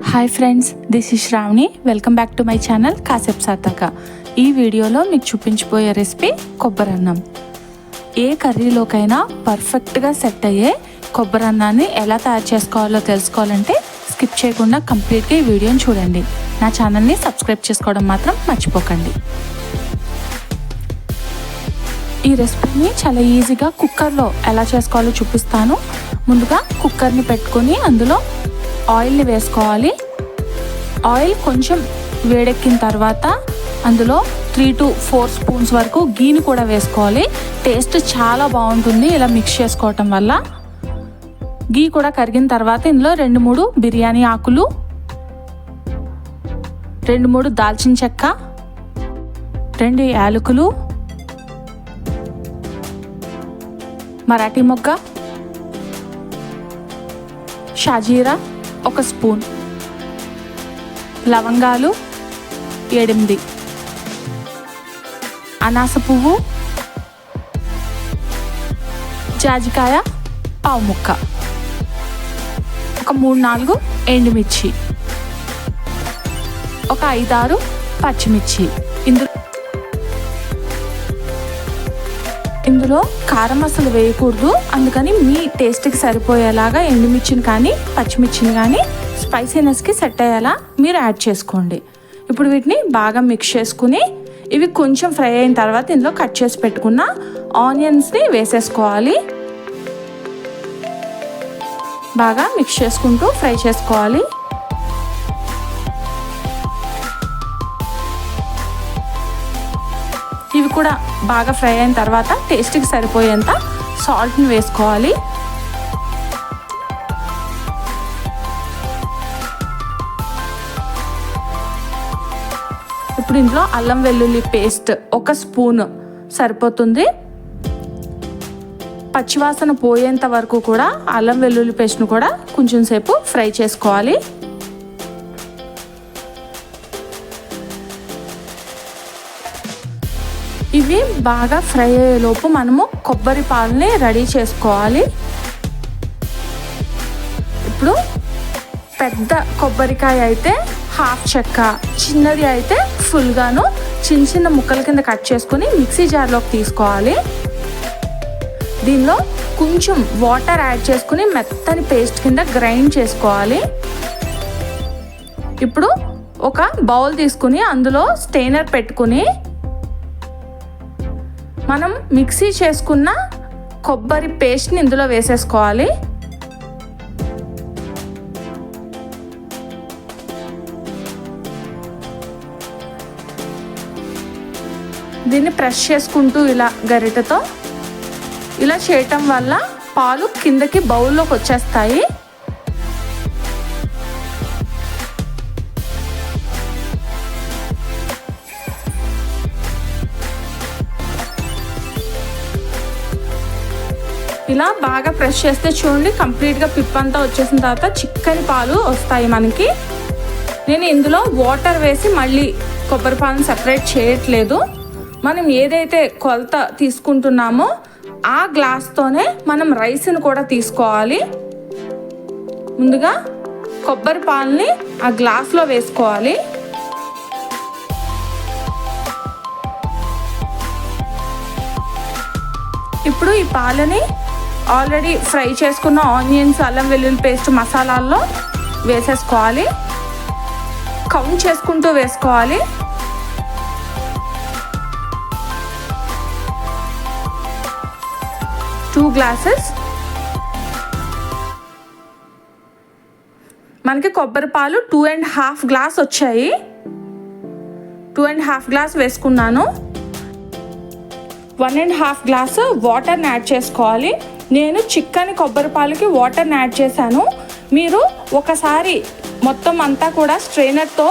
Hi friends, this is Shravani. Welcome back to my channel కాసేపు సార్థక. ఈ వీడియోలో మీకు చూపించబోయే రెసిపీ కొబ్బరి అన్నం. ఏ కర్రీలోకైనా పర్ఫెక్ట్గా సెట్ అయ్యే కొబ్బరి అన్నాన్ని ఎలా తయారు చేసుకోవాలో తెలుసుకోవాలంటే స్కిప్ చేయకుండా కంప్లీట్గా ఈ వీడియోని చూడండి. నా ఛానల్ని సబ్స్క్రైబ్ చేసుకోవడం మాత్రం మర్చిపోకండి. ఈ రెసిపీని చాలా ఈజీగా కుక్కర్లో ఎలా చేసుకోవాలో చూపిస్తాను. ముందుగా కుక్కర్ని పెట్టుకొని అందులో ఆయిల్ని వేసుకోవాలి. ఆయిల్ కొంచెం వేడెక్కిన తర్వాత అందులో 3 to 4 స్పూన్స్ వరకు గీని కూడా వేసుకోవాలి. టేస్ట్ చాలా బాగుంటుంది ఇలా మిక్స్ చేసుకోవటం వల్ల. గీ కూడా కరిగిన తర్వాత ఇందులో 2-3 బిర్యానీ ఆకులు, 2-3 దాల్చిన చెక్క, 2 యాలకులు, మరాఠీ మొగ్గ, షాజీరా 1 స్పూన్, లవంగాలు 7, అనాస పువ్వు, జాజికాయ 1/2 ముక్క, 3-4 ఎండుమిర్చి, 5-6 పచ్చిమిర్చి. ఇందులో కారం అసలు వేయకూడదు, అందుకని మీ టేస్ట్కి సరిపోయేలాగా ఎండుమిర్చిని కానీ పచ్చిమిర్చిని కానీ స్పైసీనెస్కి సెట్ అయ్యేలా మీరు యాడ్ చేసుకోండి. ఇప్పుడు వీటిని బాగా మిక్స్ చేసుకుని ఇవి కొంచెం ఫ్రై అయిన తర్వాత ఇందులో కట్ చేసి పెట్టుకున్న ఆనియన్స్ని వేసేసుకోవాలి. బాగా మిక్స్ చేసుకుంటూ ఫ్రై చేసుకోవాలి. ఇవి కూడా బాగా ఫ్రై అయిన తర్వాత టేస్ట్కి సరిపోయేంత సాల్ట్ని వేసుకోవాలి. ఇప్పుడు ఇందులో అల్లం వెల్లుల్లి పేస్ట్ 1 స్పూన్ సరిపోతుంది. పచ్చివాసన పోయేంత వరకు కూడా అల్లం వెల్లుల్లి పేస్ట్ను కూడా కొంచెం సేపు ఫ్రై చేసుకోవాలి. ఇవి బాగా ఫ్రై అయ్యేలోపు మనము కొబ్బరి పాలని రెడీ చేసుకోవాలి. ఇప్పుడు పెద్ద కొబ్బరికాయ అయితే 1/2 చెక్క, చిన్నది అయితే ఫుల్గాను చిన్న ముక్కల కింద కట్ చేసుకొని మిక్సీ జార్లోకి తీసుకోవాలి. దీనిలో కొంచెం వాటర్ యాడ్ చేసుకుని మెత్తని పేస్ట్ కింద గ్రైండ్ చేసుకోవాలి. ఇప్పుడు ఒక బౌల్ తీసుకుని అందులో స్టెయినర్ పెట్టుకుని మనం మిక్సీ చేసుకున్న కొబ్బరి పేస్ట్ని ఇందులో వేసేసుకోవాలి. దీన్ని ప్రెస్ చేసుకుంటూ ఇలా గరిటెతో ఇలా చేయటం వల్ల పాలు కిందకి బౌల్లోకి వచ్చేస్తాయి. ఇలా బాగా ప్రెస్ చేస్తే చూడండి కంప్లీట్గా పిప్పంతా వచ్చేసిన తర్వాత చిక్కని పాలు వస్తాయి మనకి. నేను ఇందులో వాటర్ వేసి మళ్ళీ కొబ్బరి పాలను సెపరేట్ చేయట్లేదు. మనం ఏదైతే కొలత తీసుకుంటున్నామో ఆ గ్లాస్తోనే మనం రైస్ని కూడా తీసుకోవాలి. ముందుగా కొబ్బరి పాలని ఆ గ్లాస్లో వేసుకోవాలి. ఇప్పుడు ఈ పాలని ఆల్రెడీ ఫ్రై చేసుకున్న ఆనియన్స్, అల్లం వెల్లుల్లి పేస్ట్ మసాలాల్లో వేసేసుకోవాలి. కౌంట్ చేసుకుంటూ వేసుకోవాలి. టూ గ్లాసెస్ మనకి కొబ్బరి పాలు 2.5 గ్లాస్ వచ్చాయి. 2.5 గ్లాస్ వేసుకున్నాను. 1.5 గ్లాసు వాటర్ని యాడ్ చేసుకోవాలి. నేను చిక్కని కొబ్బరి పాలకి వాటర్ని యాడ్ చేశాను. మీరు ఒకసారి మొత్తం అంతా కూడా స్ట్రైనర్తో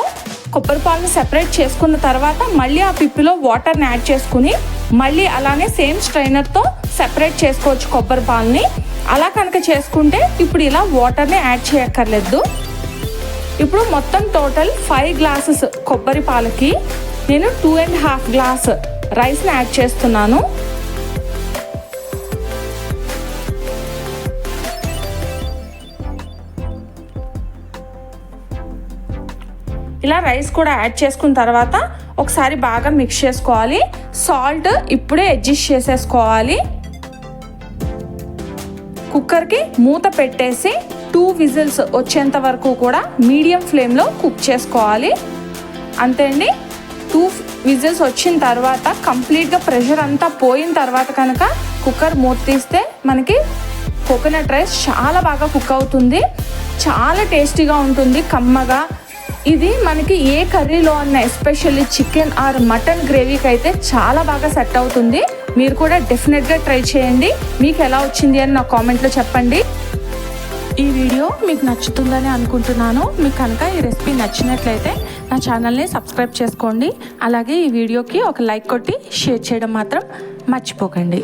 కొబ్బరి పాలను సెపరేట్ చేసుకున్న తర్వాత మళ్ళీ ఆ పిప్పిలో వాటర్ని యాడ్ చేసుకుని మళ్ళీ అలానే సేమ్ స్ట్రైనర్తో సెపరేట్ చేసుకోవచ్చు కొబ్బరి పాలని. అలా కనుక చేసుకుంటే ఇప్పుడు ఇలా వాటర్ని యాడ్ చేయక్కర్లేదు. ఇప్పుడు మొత్తం టోటల్ 5 గ్లాసెస్ కొబ్బరి పాలకి నేను 2.5 గ్లాస్ రైస్ని యాడ్ చేస్తున్నాను. ఇలా రైస్ కూడా యాడ్ చేసుకున్న తర్వాత ఒకసారి బాగా మిక్స్ చేసుకోవాలి. సాల్ట్ ఇప్పుడే అడ్జస్ట్ చేసేసుకోవాలి. కుక్కర్కి మూత పెట్టేసి 2 విజిల్స్ వచ్చేంత వరకు కూడా మీడియం ఫ్లేమ్లో కుక్ చేసుకోవాలి. అంతే అండి. 2 విజిల్స్ వచ్చిన తర్వాత కంప్లీట్గా ప్రెషర్ అంతా పోయిన తర్వాత కనుక కుక్కర్ మూత తీస్తే మనకి కోకోనట్ రైస్ చాలా బాగా కుక్ అవుతుంది. చాలా టేస్టీగా ఉంటుంది, కమ్మగా. ఇది మనకి ఏ కర్రీలో అన్న ఎస్పెషల్లీ చికెన్ ఆర్ మటన్ గ్రేవీకి అయితే చాలా బాగా సెట్ అవుతుంది. మీరు కూడా డెఫినెట్గా ట్రై చేయండి. మీకు ఎలా వచ్చింది అని నా కామెంట్లో చెప్పండి. ఈ వీడియో మీకు నచ్చుతుందని అనుకుంటున్నాను. మీకు కనుక ఈ రెసిపీ నచ్చినట్లయితే నా ఛానల్ని సబ్స్క్రైబ్ చేసుకోండి. అలాగే ఈ వీడియోకి ఒక లైక్ కొట్టి షేర్ చేయడం మాత్రం మర్చిపోకండి.